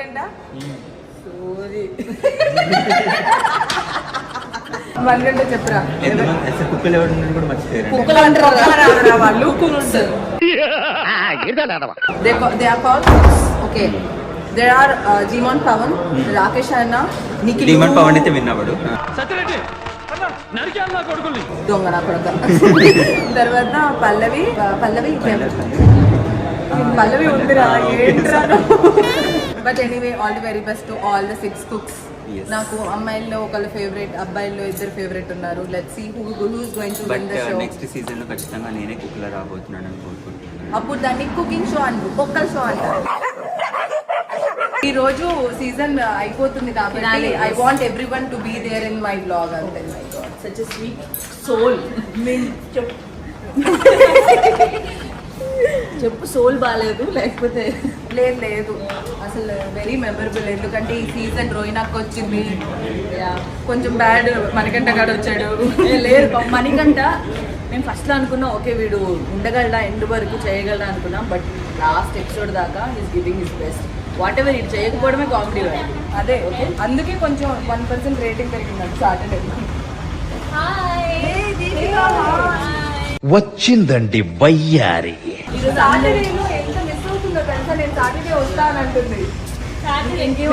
Manikanta sorry Manikanta చెప్పరా కుక్కలు ఎవరు కూడా మర్చిపోయారు. కుక్కలు అంటారు వాళ్ళు cooks. They are called cooks. Okay. There are Jimon Pawan, Rakesh Anna, Nikhil. Jimon Pawan అయితే విన్నాడు. సత్యరెడ్డి నరికాను నా కొడుకుల్ని. దొంగన కొడుక. తర్వాత పల్లవి ఉందిరా ఏంట్రా. But anyway all the very best to all the 6 cooks. నాకు అమ్మాయిల్లో ఒకళ్ళ ఫేవరెట్, అబ్బాయిల్లో ఇద్దరు ఫేవరెట్ ఉన్నారు. Let's see who is going to win the show. Next season లో ఖచ్చితంగా నేనే కుక్కలా రాబోతున్నాను అని కోరుకుంటున్నాను. అప్పుడు దాన్ని కుకింగ్ షో అంటారు, కుక్కల షో అంటారు. ఈ రోజు సీజన్ అయిపోతుంది కాబట్టి I want everyone to be there in my blog. అంతే. My God such a sweet soul. చెప్పు సోల్ బాగాలేదు లేకపోతే లేదు అసలు వెరీ మెమరబుల్. ఎందుకంటే ఈ సీజన్ రోహిణాకి వచ్చింది, కొంచెం బ్యాడ్ మణికంఠ గారు వచ్చాడు. లేదు మణికంఠ మేము ఫస్ట్లో అనుకున్నాం ఓకే వీడు ఉండగలడా ఎండ్ వరకు చేయగలడా అనుకున్నాం. బట్ లాస్ట్ ఎపిసోడ్ దాకా is giving his best. What ever ఇది చేయకపోవడమే కామెడీ. అదే ఓకే, అందుకే కొంచెం 1% రేటింగ్ పెరిగింది సాటర్డే. వచ్చిందండి వయ్యారి. సాటర్డేలో ఎంత మిస్ అవుతుందో తెలుసా. నేను సాటర్డే వస్తానంటుంది,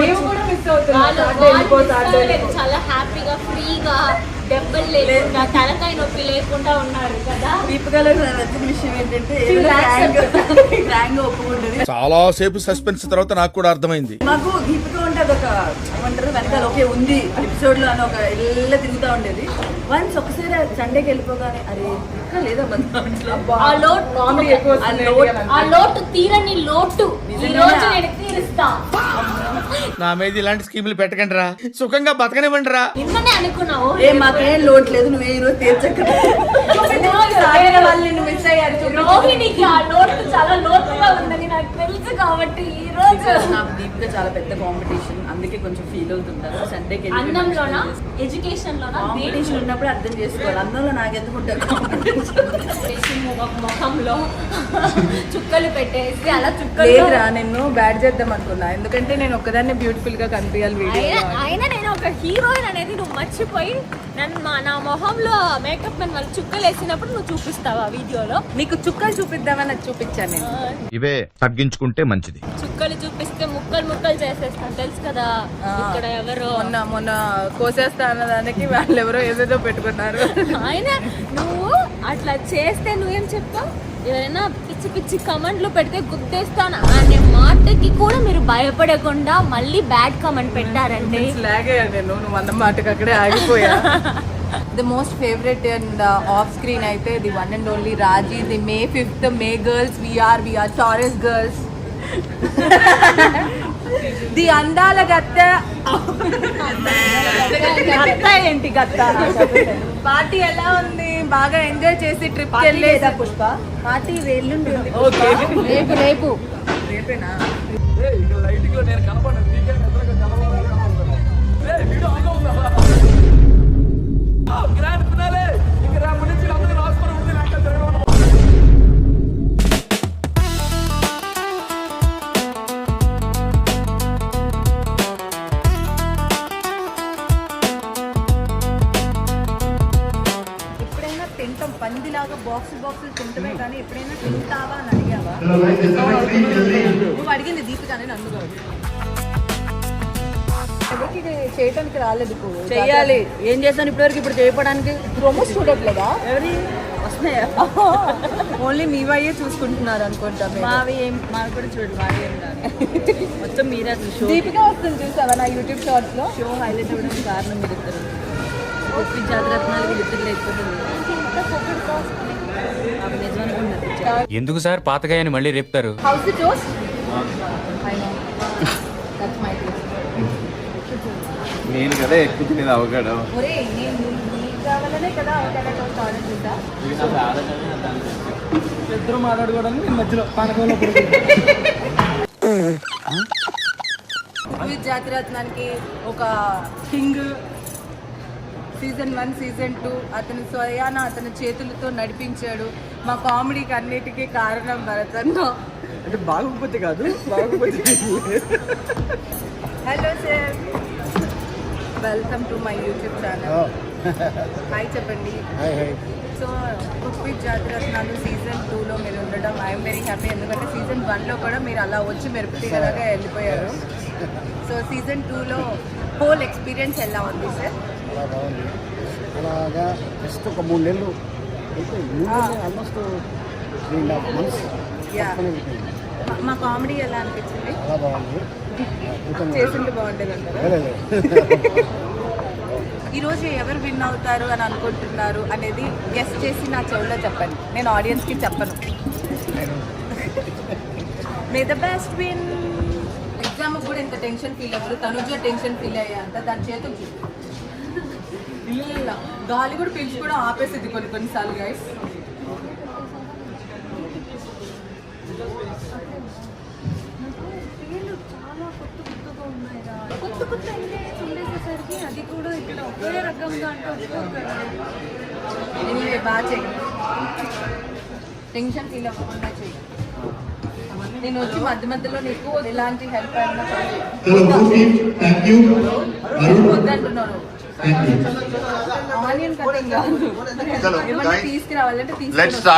మేము కూడా మిస్ అవుతున్నాం. చాలా హ్యాపీగా ఫ్రీగా దెబ్బలు లేకుండా తలకాయ నొప్పి లేకుండా ఉన్నారు కదా. దీపికలో నచ్చిన విషయం ఏంటంటే ఒప్పుకుంటుంది. చాలా సేపు సస్పెన్స్ తర్వాత నాకు కూడా అర్థమైంది. మాకు దీపిక ఉంటే అదొక ఏమంటారు వెనకాల ఓకే ఉంది ఎపిసోడ్ లో అని ఒక ఇళ్ళ తిరుగుతూ ఉండేది. వన్స్ ఒకసారి సండేకి వెళ్ళిపోగానే అరే ఇంకా లేదా ఆ లోటు తీరని లోటు ఈ రోజు నేను తీరుస్తా. నా మీద ఇలాంటి స్కీములు పెట్టకండి రా, సుఖంగా బతకనివ్వండి రా. నిన్ననే అనుకున్నావు మాకేం లోటు లేదు, నువ్వే ఈరోజు తీర్చక్కడా. మిస్ అయ్యారు. రోహిణికి ఆ లోటు చాలా లోతుగా ఉందని నాకు తెలుసు కాబట్టి ఈ రోజు నాకు దీపిక చాలా పెద్ద కాంపిటీషన్, అందుకే కొంచెం ఫీల్ అవుతుంటారు. సండేకి అన్నంలోనా ఎడ్యుకేషన్ లోనా కాంపిటీషన్ ఉన్నప్పుడు అర్థం చేసుకోవాలి. అన్నంలో నాకు ఎందుకు ఉంటారు ముఖంలో చుక్కలు పెట్టేసి అలా చుక్కలు. లేదురా, నేను బ్యాడ్ చేద్దాం అనుకున్నా, ఎందుకంటే నేను ఒక్కదాన్ని బ్యూటిఫుల్ గా కనిపించాలి వీడియో. అయినా నేను ఒక హీరోయిన్ అనేది నువ్వు మర్చిపోయి నా మొహంలో మేకప్ మెన్ వాళ్ళు చుక్కలు వేసినప్పుడు నువ్వు చూపిస్తావా వీడియోలో? నీకు చుక్కలు చూపిద్దామని చూపించాను నేను. ఇవే తగ్గించుకుంటే మంచిది. చుక్కలు చూపిస్తే ముక్కలు ముక్కలు చేసేస్తాను తెలుసు కదా. ఇక్కడ ఎవరో మొన్న కోసేస్తా అన్నదానికి వాళ్ళు ఎవరో ఏదేదో పెట్టుకున్నారు. అయినా నువ్వు అట్లా చేస్తే నువ్వేం చెప్తావు? ఎవరైనా పిచ్చి పిచ్చి కమెంట్లు పెడితే గుర్తేస్తాను అనే మాటకి కూడా మీరు భయపడకుండా మళ్ళీ బ్యాడ్ కమెంట్ పెట్టారంటే నేను నువ్వు అన్న మాటకి అక్కడే ఆగిపోయా. The most favourite and off screen అయితే the one and only Raji, the May 5th May girls. We are Taurus girls. The అందాల గత్త. గత్త ఏంటి గత్త? పార్టీ ఎలా ఉంది? బాగా ఎంజాయ్ చేసి ట్రిప్ వెళ్ళేదా పుష్ప? పార్టీ ఎల్లుండి రేపు రేపేనా? లైటింగ్ లో నేను కనపడను, నీకే ఎదురుగా కనపడాలి. వీడియో ఆన్ అవుతుందా? గ్రాండ్ ఫినాలే ఇక రేపు నుంచి అందరూ రాసుకొని ఉంది నాకు తిరగడం. ఎప్పుడైనా తింటాం పందిలాగా బాక్సులు తింటమే కానీ ఎప్పుడైనా తింటావా అని అడిగావా? నువ్వు అడిగింది దీపికానే, నన్ను కాదు. ఇది చేయటానికి రాలేదు. చెయ్యాలి. ఏం చేస్తాను ఇప్పటివరకు? ఇప్పుడు చేయడానికి ప్రోమోస్ చూడట్లేదా? ఎవరి వస్తున్నాయా? ఓన్లీ మీ వయ్యే చూసుకుంటున్నారు అనుకుంటా. మావి కూడా చూడండి, మావి ఏం కాదు. మొత్తం మీరే అసలు షో. దీపిక వస్తుంది చూసావా నా యూట్యూబ్ షార్ట్స్ లో? షో హైలైట్ అవ్వడానికి కారణం మీరిద్దరు. గొప్ప జాతరత్నాలు వీళ్ళిద్దరు లేకపోతే అవి నిజం అనుకుంటున్నారు. ఎందుకు సార్ పాతకాయని మళ్ళీ రేపుతారు? How's the toast? I know that's my taste. నేను కదా ఎక్కువ తినేది అవగాడు. ఒరే నేను నీకు కావాలనే కదా అవకాడో టోస్ట్ ఆర్డర్ చేశా. ఇద్దరు మాట్లాడుకోవడానికి నేను మధ్యలో పానకంలో జాతిరత్నానికి ఒక కింగ్. సీజన్ 1 సీజన్ 2 అతను స్వయాన అతని చేతులతో నడిపించాడు. మా కామెడీకి అన్నిటికీ కారణం భరతన్న. అంటే బాగుపోతే కాదు, బాగుపోతే hello sir, welcome to my YouTube channel. Hi చెప్పండి. So cook with Jathiratnalu season 2లో మీరు ఉండడం ఐఎమ్ వెరీ హ్యాపీ. ఎందుకంటే సీజన్ 1లో కూడా మీరు అలా వచ్చి మెరుపుతీగలాగా వెళ్ళిపోయారు. సో సీజన్ 2లో హోల్ ఎక్స్పీరియన్స్ ఎలా ఉంది సార్? చాలా బాగుంది. అలాగా జస్ట్ ఒక 3 నెలలు ఆల్మోస్ట్ 3.5 months మా కామెడీ ఎలా అనిపించింది? చాలా బాగుంది. చేసింటే బాగుంటుంది అంటారా? ఈరోజు ఎవరు విన్ అవుతారు అని అనుకుంటున్నారు అనేది గెస్ట్ చేసి నా చెవులో చెప్పండి, నేను ఆడియన్స్కి చెప్పను. May the best win. Exam కూడా ఇంత టెన్షన్ ఫీల్ అవ్వరు, తనుజ టెన్షన్ ఫీల్ అయ్యేంత దాని చేతులు ఇల్లు గాలి కూడా పీల్చుకోవడం ఆపేసింది కొన్నిసార్లు గైస్. కొత్త ఉండేసరికి అది కూడా ఇక్కడ ఒకే రకంగా ఎనీవే బాగా చెయ్యి, టెన్షన్ ఫీల్ అవ్వకుండా చెయ్యి. నేను వచ్చి మధ్య మధ్యలో నీకు ఎలాంటి హెల్ప్ అయినా వద్దంటున్నాను. ఆనియన్ కటింగ్ కాదు, ఏమన్నా తీసుకురావాలంటే తీసుకురా.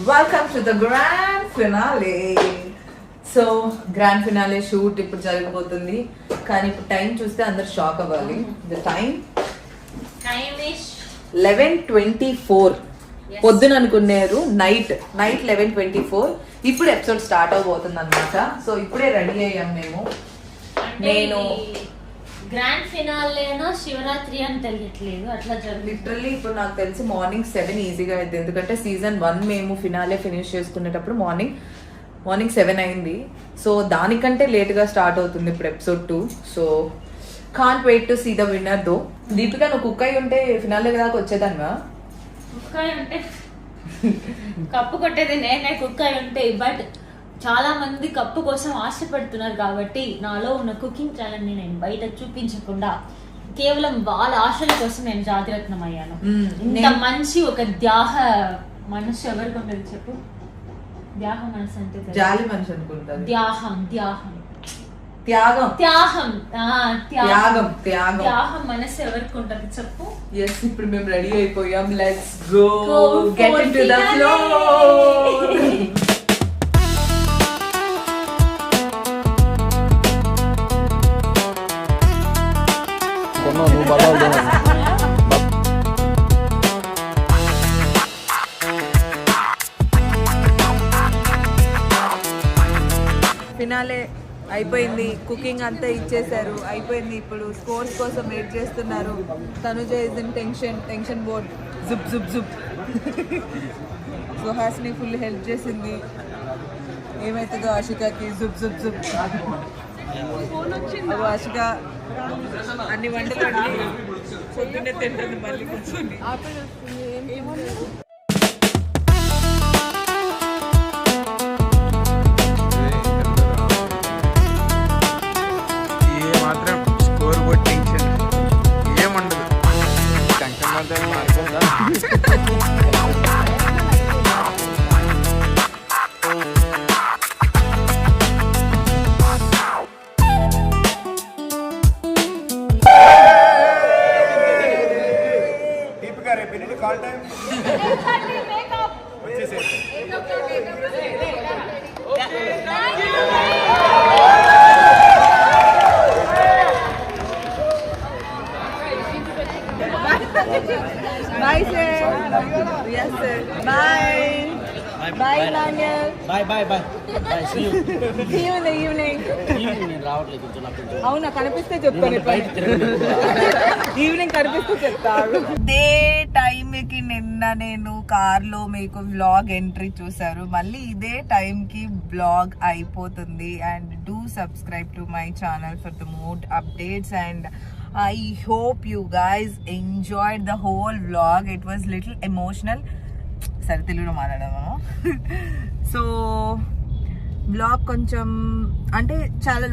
Welcome to the grand finale. So grand finale shoot ఇప్పుడు జరగబోతుంది, కానీ ఇప్పుడు టైం చూస్తే అందరు షాక్ అవ్వాలి. ద టైం 11:24 పొద్దున అనుకున్నారు, నైట్ 11:24. ఇప్పుడు ఎపిసోడ్ స్టార్ట్ అవబోతుంది అనమాట. సో ఇప్పుడే రెడీ అయ్యాం మేము. నేను గ్రాండ్ ఫినాలేనా శివరాత్రి అని తెలియట్లేదు, అట్లా జరుగుతుంది. లిటరల్లీ ఇప్పుడు నాకు తెలిసి మార్నింగ్ 7 ఈజీగా అయింది. ఎందుకంటే సీజన్ 1 మేము ఫినాలే ఫినిష్ చేసుకునేటప్పుడు మార్నింగ్ 7 అయింది. సో దానికంటే లేట్గా స్టార్ట్ అవుతుంది ఇప్పుడు episode 2. So can't wait to see the winner though. Deepika, నువ్వు కుక్ అయి ఉంటే ఫినాలే దాకా వచ్చేదానివా? కుక్ అయి ఉంటే కప్పు కొట్టేది నేనే, కుక్ అయి ఉంటే. బట్ చాలా మంది కప్పు కోసం ఆశపడుతున్నారు కాబట్టి నాలో ఉన్న కుకింగ్ టాలెంట్ ని నేను బయట చూపించకుండా కేవలం వాళ్ళ ఆశల కోసం నేను జాతిరత్నం అయ్యాను. ఇంత మంచి ఒక త్యాగ మనసు ఎవరికి ఉండదు చెప్పు? త్యాగ మనసు అంటే జాలి మనిషి అనుకుంటారు. త్యాగం మనసు ఎవరికి ఉంటది చెప్పు? ఎస్, ఇప్పుడు మేము రెడీ అయిపోయాం. Let's go get into the floor. Finale అయిపోయింది, కుకింగ్ అంతా ఇచ్చేసారు, అయిపోయింది. ఇప్పుడు స్కోర్స్ కోసం వెయిట్ చేస్తున్నారు. Tanuja is in tension board. జుబ్ జుబ్ జుబ్. సుహాస్ని ఫుల్ హెల్ప్ చేసింది. ఏమవుతుందో ఆషికాకి. జుబ్ జుబ్ జుబ్. ఆషిక అన్ని వంటలు వండి పొద్దున్నే తింటుంది మళ్ళీ కూర్చొని. మాత్రం స్కోర్ కూడా టెన్షన్ ఏముండదు. టెన్షన్ మాత్రం మారిపోతా. Call time Bye, sir. Yes, sir. Bye. Bye, Daniel. Bye. See you. See you in the evening. నేను రావట్లేదు కొంచెం నాకు కొంచెం. అవునా, కనిపిస్తే చెప్తాను. ఈవినింగ్ కనిపిస్తే చెప్తాను. ఇదే టైంకి నిన్న నేను కార్లో మీకు వ్లాగ్ ఎంట్రీ చూసారు. మళ్ళీ ఇదే టైంకి వ్లాగ్ అయిపోతుంది. And do subscribe to my channel for the more updates. And I hope you guys enjoyed the whole vlog. It was little emotional. సరే తెలుగులో మాట్లాడదాము. సో బ్లాగ్ కొంచెం అంటే చాలా